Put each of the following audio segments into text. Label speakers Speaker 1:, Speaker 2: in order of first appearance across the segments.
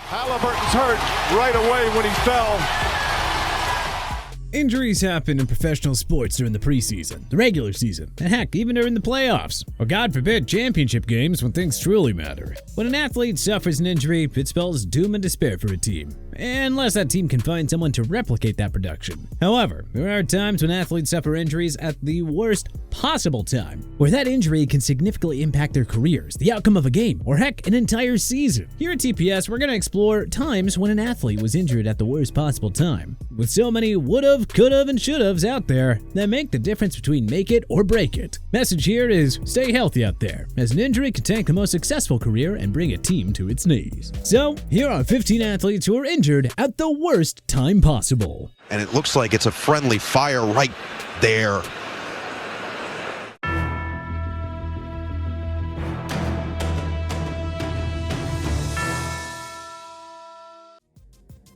Speaker 1: Haliburton's hurt right away when he fell.
Speaker 2: Injuries happen in professional sports during the preseason, the regular season, and heck, even during the playoffs, or God forbid, championship games when things truly matter. When an athlete suffers an injury, it spells doom and despair for a team, unless that team can find someone to replicate that production. However, there are times when athletes suffer injuries at the worst possible time, where that injury can significantly impact their careers, the outcome of a game, or heck, an entire season. Here at TPS, we're going to explore times when an athlete was injured at the worst possible time. With so many would've, could've, and should've's out there that make the difference between make it or break it. Message here is stay healthy out there, as an injury can tank the most successful career and bring a team to its knees. So, here are 15 athletes who are injured at the worst time possible.
Speaker 3: And it looks like it's a friendly fire right there.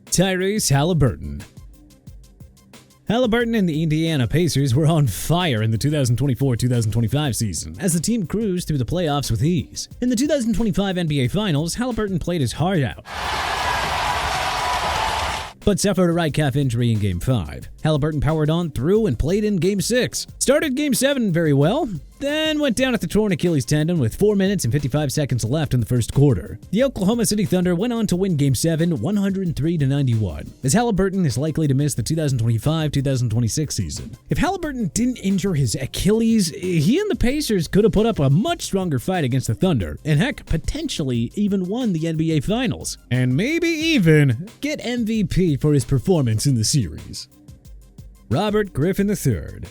Speaker 2: Tyrese Haliburton. Haliburton and the Indiana Pacers were on fire in the 2024-2025 season as the team cruised through the playoffs with ease. In the 2025 NBA Finals, Haliburton played his heart out, but suffered a right calf injury in Game 5. Haliburton powered on through and played in Game 6. Started Game 7 very well, then went down at the torn Achilles tendon with 4 minutes and 55 seconds left in the first quarter. The Oklahoma City Thunder went on to win Game 7 103-91, as Haliburton is likely to miss the 2025-2026 season. If Haliburton didn't injure his Achilles, he and the Pacers could have put up a much stronger fight against the Thunder, and heck, potentially even won the NBA Finals, and maybe even get MVP for his performance in the series. Robert Griffin III.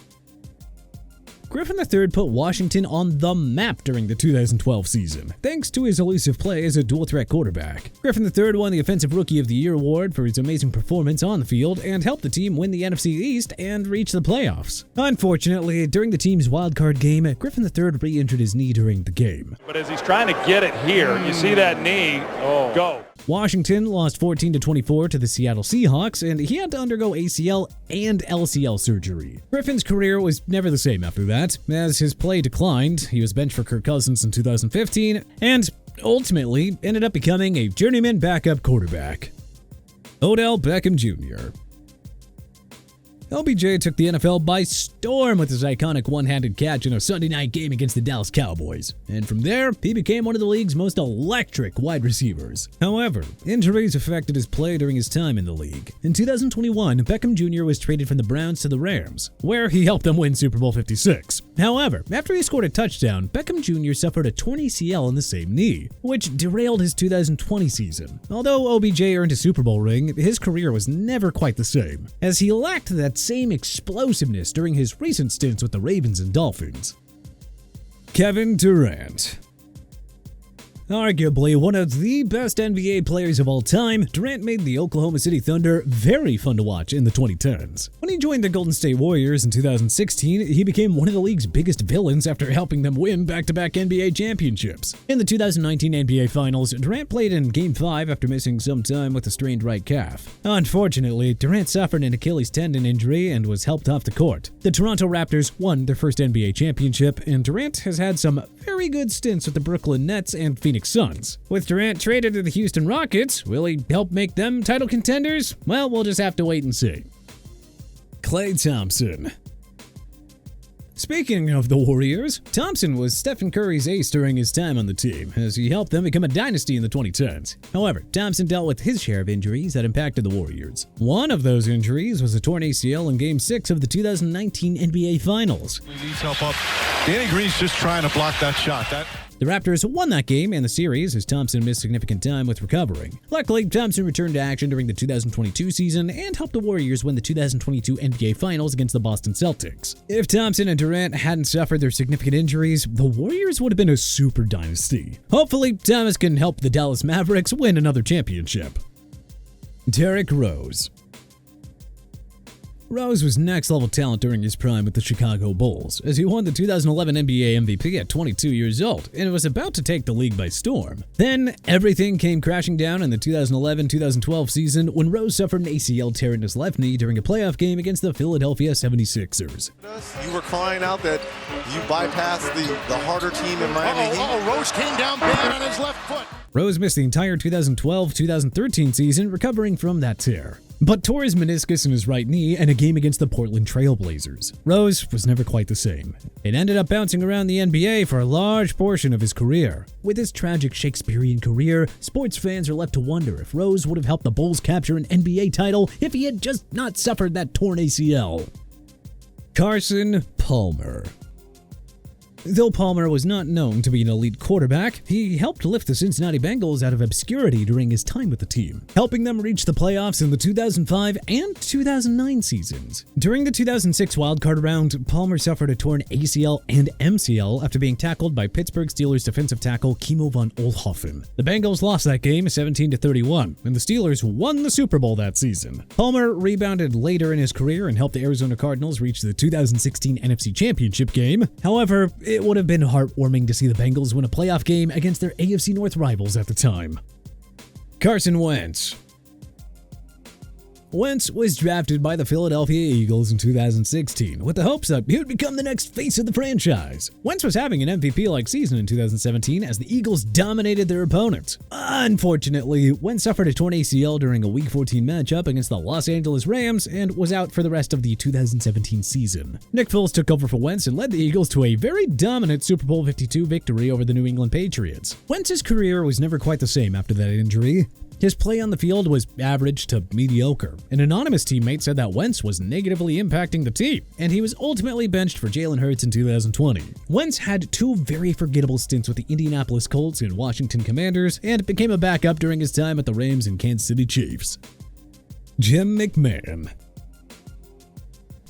Speaker 2: Griffin III put Washington on the map during the 2012 season, thanks to his elusive play as a dual-threat quarterback. Griffin III won the Offensive Rookie of the Year award for his amazing performance on the field and helped the team win the NFC East and reach the playoffs. Unfortunately, during the team's wildcard game, Griffin III re-injured his knee during the game.
Speaker 1: But as he's trying to get it here, you see that knee go.
Speaker 2: Washington lost 14-24 to the Seattle Seahawks, and he had to undergo ACL and LCL surgery. Griffin's career was never the same after that, as his play declined. He was benched for Kirk Cousins in 2015, and ultimately ended up becoming a journeyman backup quarterback. Odell Beckham Jr. LBJ took the NFL by storm with his iconic one-handed catch in a Sunday night game against the Dallas Cowboys, and from there, he became one of the league's most electric wide receivers. However, injuries affected his play during his time in the league. In 2021, Beckham Jr. was traded from the Browns to the Rams, where he helped them win Super Bowl 56. However, after he scored a touchdown, Beckham Jr. suffered a torn ACL in the same knee, which derailed his 2020 season. Although OBJ earned a Super Bowl ring, his career was never quite the same, as he lacked that same explosiveness during his recent stints with the Ravens and Dolphins. Kevin Durant. Arguably one of the best NBA players of all time, Durant made the Oklahoma City Thunder very fun to watch in the 2010s. When he joined the Golden State Warriors in 2016, he became one of the league's biggest villains after helping them win back-to-back NBA championships. In the 2019 NBA Finals, Durant played in Game 5 after missing some time with a strained right calf. Unfortunately, Durant suffered an Achilles tendon injury and was helped off the court. The Toronto Raptors won their first NBA championship, and Durant has had some very good stints with the Brooklyn Nets and Phoenix Suns. With Durant traded to the Houston Rockets, will he help make them title contenders? Well, we'll just have to wait and see. Klay Thompson. Speaking of the Warriors, Thompson was Stephen Curry's ace during his time on the team, as he helped them become a dynasty in the 2010s. However, Thompson dealt with his share of injuries that impacted the Warriors. One of those injuries was a torn ACL in Game 6 of the 2019 NBA Finals.
Speaker 4: He needs help up. Danny Green's just trying to block that shot.
Speaker 2: The Raptors won that game and the series as Thompson missed significant time with recovering. Luckily, Thompson returned to action during the 2022 season and helped the Warriors win the 2022 NBA Finals against the Boston Celtics. If Thompson and Durant hadn't suffered their significant injuries, the Warriors would have been a super dynasty. Hopefully, Thomas can help the Dallas Mavericks win another championship. Derrick Rose. Rose was next-level talent during his prime with the Chicago Bulls, as he won the 2011 NBA MVP at 22 years old and was about to take the league by storm. Then, everything came crashing down in the 2011-2012 season when Rose suffered an ACL tear in his left knee during a playoff game against the Philadelphia 76ers.
Speaker 5: You were crying out that you bypassed the harder team in Miami.
Speaker 4: Rose came down bad on his left foot.
Speaker 2: Rose missed the entire 2012-2013 season, recovering from that tear, but tore his meniscus in his right knee in a game against the Portland Trail Blazers. Rose was never quite the same, and ended up bouncing around the NBA for a large portion of his career. With his tragic Shakespearean career, sports fans are left to wonder if Rose would have helped the Bulls capture an NBA title if he had just not suffered that torn ACL. Carson Palmer. Though Palmer was not known to be an elite quarterback, he helped lift the Cincinnati Bengals out of obscurity during his time with the team, helping them reach the playoffs in the 2005 and 2009 seasons. During the 2006 wildcard round, Palmer suffered a torn ACL and MCL after being tackled by Pittsburgh Steelers defensive tackle Kimo von Oelhoffen. The Bengals lost that game 17-31, and the Steelers won the Super Bowl that season. Palmer rebounded later in his career and helped the Arizona Cardinals reach the 2016 NFC Championship game. However, it would have been heartwarming to see the Bengals win a playoff game against their AFC North rivals at the time. Carson Wentz. Wentz was drafted by the Philadelphia Eagles in 2016 with the hopes that he would become the next face of the franchise. Wentz was having an MVP-like season in 2017 as the Eagles dominated their opponents. Unfortunately, Wentz suffered a torn ACL during a Week 14 matchup against the Los Angeles Rams and was out for the rest of the 2017 season. Nick Foles took over for Wentz and led the Eagles to a very dominant Super Bowl 52 victory over the New England Patriots. Wentz's career was never quite the same after that injury. His play on the field was average to mediocre. An anonymous teammate said that Wentz was negatively impacting the team, and he was ultimately benched for Jalen Hurts in 2020. Wentz had two very forgettable stints with the Indianapolis Colts and Washington Commanders, and became a backup during his time at the Rams and Kansas City Chiefs. Jim McMahon.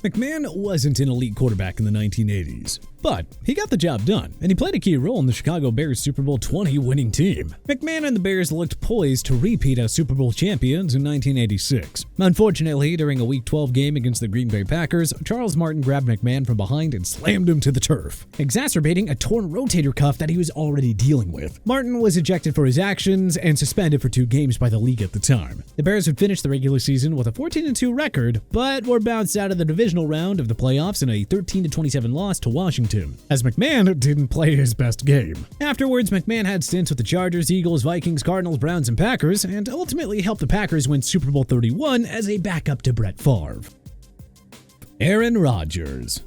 Speaker 2: McMahon wasn't an elite quarterback in the 1980s, but he got the job done, and he played a key role in the Chicago Bears Super Bowl 20 winning team. McMahon and the Bears looked poised to repeat as Super Bowl champions in 1986. Unfortunately, during a Week 12 game against the Green Bay Packers, Charles Martin grabbed McMahon from behind and slammed him to the turf, exacerbating a torn rotator cuff that he was already dealing with. Martin was ejected for his actions and suspended for 2 games by the league at the time. The Bears would finish the regular season with a 14-2 record, but were bounced out of the divisional round of the playoffs in a 13-27 loss to Washington, as McMahon didn't play his best game. Afterwards, McMahon had stints with the Chargers, Eagles, Vikings, Cardinals, Browns, and Packers, and ultimately helped the Packers win Super Bowl 31 as a backup to Brett Favre. Aaron Rodgers.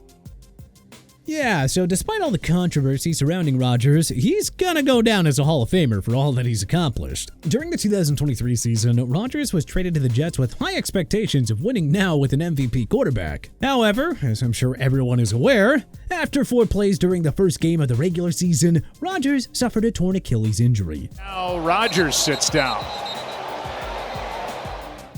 Speaker 2: Yeah, so despite all the controversy surrounding Rodgers, he's gonna go down as a Hall of Famer for all that he's accomplished. During the 2023 season, Rodgers was traded to the Jets with high expectations of winning now with an MVP quarterback. However, as I'm sure everyone is aware, after 4 plays during the first game of the regular season, Rodgers suffered a torn Achilles injury.
Speaker 1: Now Rodgers sits down.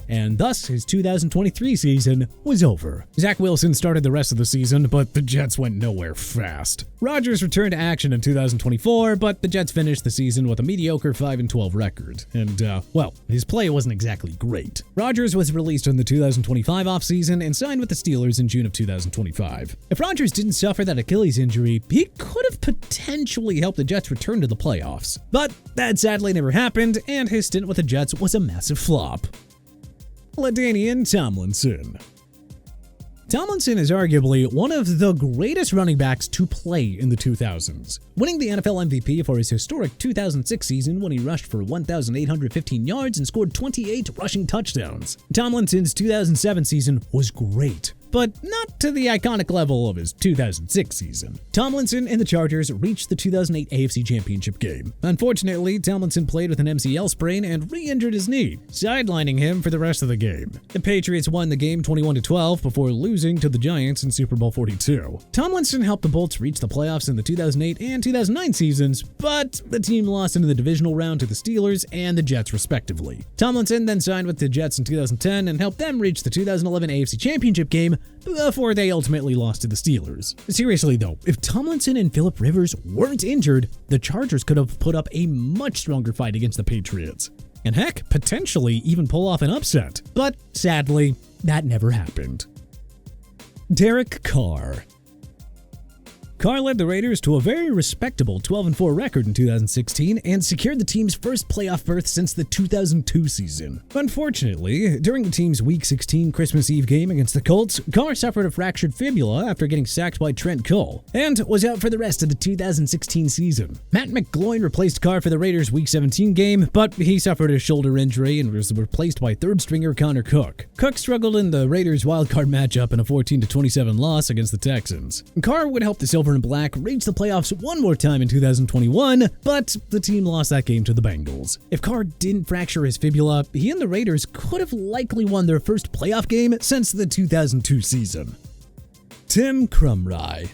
Speaker 2: And thus his 2023 season was over. Zach Wilson started the rest of the season, but the Jets went nowhere fast. Rodgers returned to action in 2024, but the Jets finished the season with a mediocre 5-12 record. And, well, his play wasn't exactly great. Rodgers was released in the 2025 offseason and signed with the Steelers in June of 2025. If Rodgers didn't suffer that Achilles injury, he could have potentially helped the Jets return to the playoffs. But that sadly never happened, and his stint with the Jets was a massive flop. LaDainian Tomlinson. Tomlinson is arguably one of the greatest running backs to play in the 2000s, winning the NFL MVP for his historic 2006 season when he rushed for 1,815 yards and scored 28 rushing touchdowns. Tomlinson's 2007 season was great, but not to the iconic level of his 2006 season. Tomlinson and the Chargers reached the 2008 AFC Championship game. Unfortunately, Tomlinson played with an MCL sprain and re-injured his knee, sidelining him for the rest of the game. The Patriots won the game 21-12 before losing to the Giants in Super Bowl 42. Tomlinson helped the Bolts reach the playoffs in the 2008 and 2009 seasons, but the team lost in the divisional round to the Steelers and the Jets respectively. Tomlinson then signed with the Jets in 2010 and helped them reach the 2011 AFC Championship game before they ultimately lost to the Steelers. Seriously though, if Tomlinson and Phillip Rivers weren't injured, the Chargers could have put up a much stronger fight against the Patriots. And heck, potentially even pull off an upset. But sadly, that never happened. Derek Carr. Carr led the Raiders to a very respectable 12-4 record in 2016 and secured the team's first playoff berth since the 2002 season. Unfortunately, during the team's Week 16 Christmas Eve game against the Colts, Carr suffered a fractured fibula after getting sacked by Trent Cole and was out for the rest of the 2016 season. Matt McGloin replaced Carr for the Raiders' Week 17 game, but he suffered a shoulder injury and was replaced by third-stringer Connor Cook. Cook struggled in the Raiders' wildcard matchup in a 14-27 loss against the Texans. Carr would help the Silver and Black reach the playoffs one more time in 2021, but the team lost that game to the Bengals. If Carr didn't fracture his fibula, he and the Raiders could have likely won their first playoff game since the 2002 season. Tim Krumry.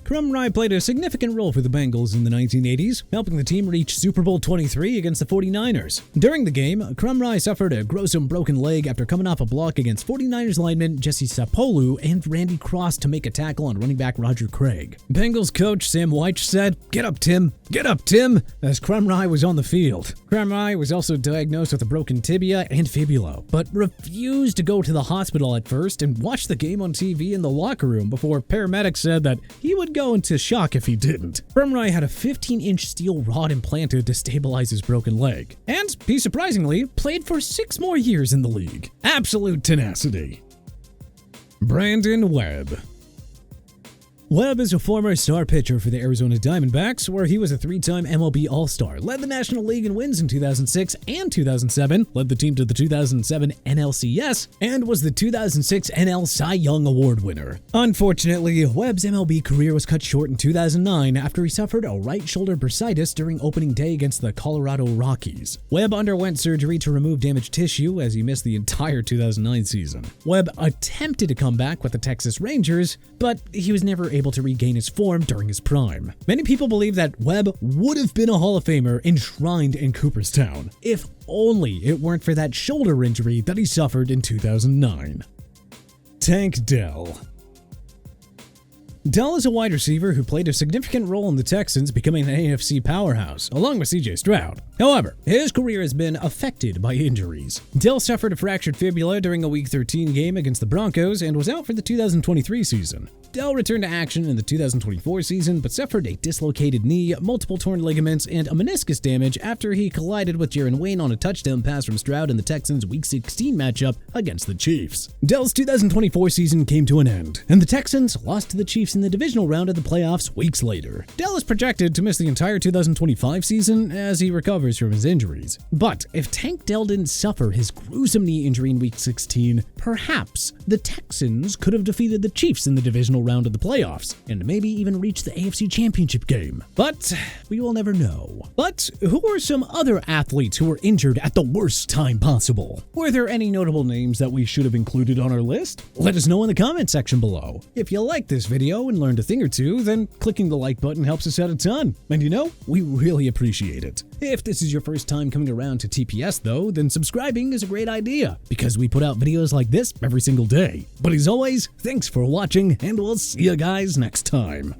Speaker 2: Krumry played a significant role for the Bengals in the 1980s, helping the team reach Super Bowl 23 against the 49ers. During the game, Krumry suffered a gruesome broken leg after coming off a block against 49ers lineman Jesse Sapolu and Randy Cross to make a tackle on running back Roger Craig. Bengals coach Sam Wyche said, "Get up, Tim! Get up, Tim!" as Krumry was on the field. Krumry was also diagnosed with a broken tibia and fibula, but refused to go to the hospital at first and watched the game on TV in the locker room before paramedics said that he would go into shock if he didn't. Krumry had a 15-inch steel rod implanted to stabilize his broken leg, and he surprisingly played for 6 more years in the league. Absolute tenacity. Brandon Webb. Webb is a former star pitcher for the Arizona Diamondbacks, where he was a 3-time MLB All-Star, led the National League in wins in 2006 and 2007, led the team to the 2007 NLCS, and was the 2006 NL Cy Young Award winner. Unfortunately, Webb's MLB career was cut short in 2009 after he suffered a right shoulder bursitis during opening day against the Colorado Rockies. Webb underwent surgery to remove damaged tissue as he missed the entire 2009 season. Webb attempted to come back with the Texas Rangers, but he was never able to regain his form during his prime. Many people believe that Webb would have been a Hall of Famer enshrined in Cooperstown, if only it weren't for that shoulder injury that he suffered in 2009. Tank Dell. Dell is a wide receiver who played a significant role in the Texans becoming an AFC powerhouse, along with CJ Stroud. However, his career has been affected by injuries. Dell suffered a fractured fibula during a Week 13 game against the Broncos and was out for the 2023 season. Dell returned to action in the 2024 season, but suffered a dislocated knee, multiple torn ligaments, and a meniscus damage after he collided with Jaron Wayne on a touchdown pass from Stroud in the Texans' Week 16 matchup against the Chiefs. Dell's 2024 season came to an end, and the Texans lost to the Chiefs in the divisional round of the playoffs weeks later. Dell is projected to miss the entire 2025 season as he recovers from his injuries. But if Tank Dell didn't suffer his gruesome knee injury in Week 16, perhaps the Texans could have defeated the Chiefs in the divisional round of the playoffs, and maybe even reach the AFC Championship game. But we will never know. But who are some other athletes who were injured at the worst time possible? Were there any notable names that we should have included on our list? Let us know in the comment section below. If you liked this video and learned a thing or two, then clicking the like button helps us out a ton. And you know, we really appreciate it. If this is your first time coming around to TPS though, then subscribing is a great idea, because we put out videos like this every single day. But as always, thanks for watching, and we'll see you guys next time.